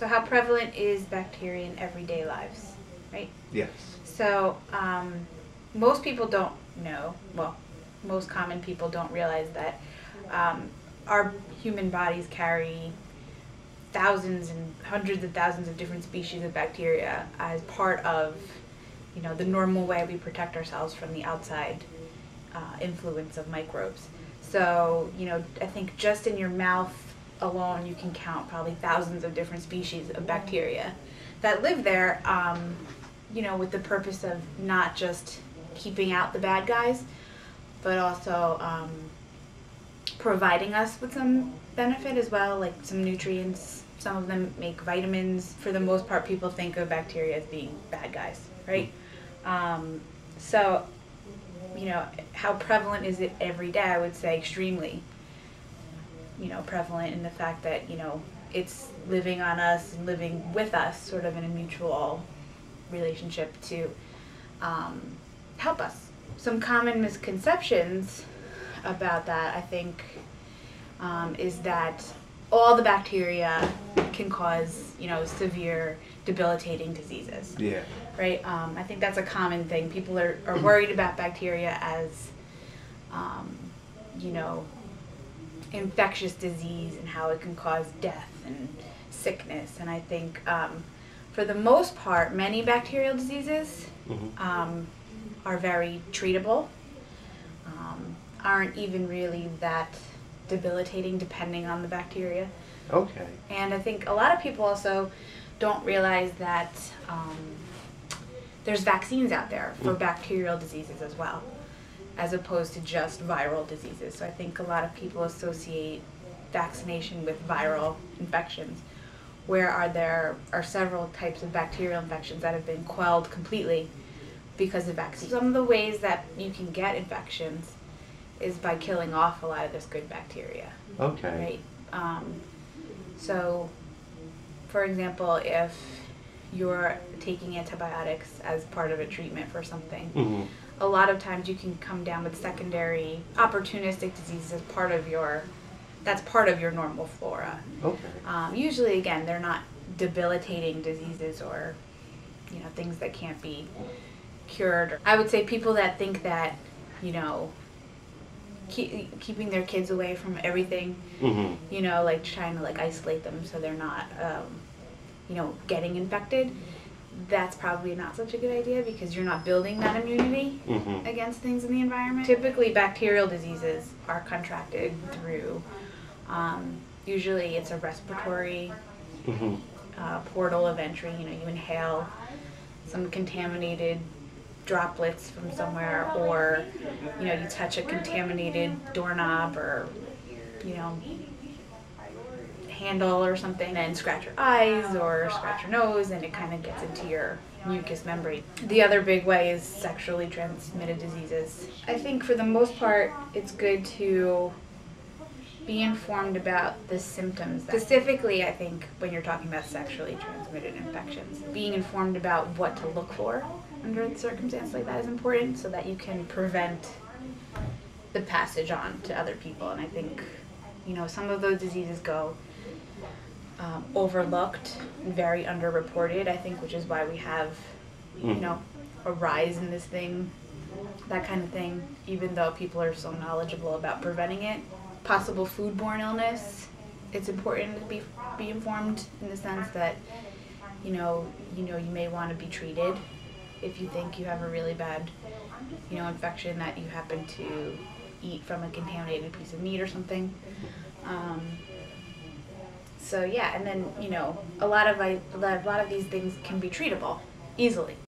So how prevalent is bacteria in everyday lives, right? Yes. So most people don't know, well, most common people don't realize that our human bodies carry thousands and hundreds of thousands of different species of bacteria as part of, the normal way we protect ourselves from the outside influence of microbes. So, I think just in your mouth alone, you can count probably thousands of different species of bacteria that live there, with the purpose of not just keeping out the bad guys, but also providing us with some benefit as well, like some nutrients. Some of them make vitamins. For the most part, people think of bacteria as being bad guys, right? So, how prevalent is it every day? I would say extremely, prevalent in the fact that, it's living on us and living with us sort of in a mutual relationship to help us. Some common misconceptions about that, I think, is that all the bacteria can cause, severe debilitating diseases. Yeah. Right? I think that's a common thing. People are worried about bacteria as, infectious disease and how it can cause death and sickness. And I think for the most part, many bacterial diseases are very treatable, aren't even really that debilitating depending on the bacteria. Okay. And I think a lot of people also don't realize that there's vaccines out there for bacterial diseases as well, as opposed to just viral diseases. So I think a lot of people associate vaccination with viral infections, where there are several types of bacterial infections that have been quelled completely because of vaccines. Some of the ways that you can get infections is by killing off a lot of this good bacteria. Okay. Right? So, for example, if you're taking antibiotics as part of a treatment for something, a lot of times you can come down with secondary opportunistic diseases as part of your normal flora. Okay. Usually, again, they're not debilitating diseases or, things that can't be cured. I would say people that think that, keeping their kids away from everything, like trying to isolate them so they're not, getting infected, that's probably not such a good idea because you're not building that immunity against things in the environment. Typically, bacterial diseases are contracted through, usually it's a respiratory portal of entry. You inhale some contaminated droplets from somewhere, or you touch a contaminated doorknob or handle or something and scratch your eyes or scratch your nose, and it kind of gets into your mucous membrane. The other big way is sexually transmitted diseases. I think for the most part it's good to be informed about the symptoms. Specifically, I think when you're talking about sexually transmitted infections, being informed about what to look for under a circumstance like that is important so that you can prevent the passage on to other people. And I think, some of those diseases go overlooked and very underreported, I think, which is why we have, a rise in this thing, that kind of thing, even though people are so knowledgeable about preventing it. Possible foodborne illness, it's important to be informed in the sense that, you may want to be treated if you think you have a really bad, infection that you happen to eat from a contaminated piece of meat or something. So yeah, and then, a lot of these things can be treatable easily.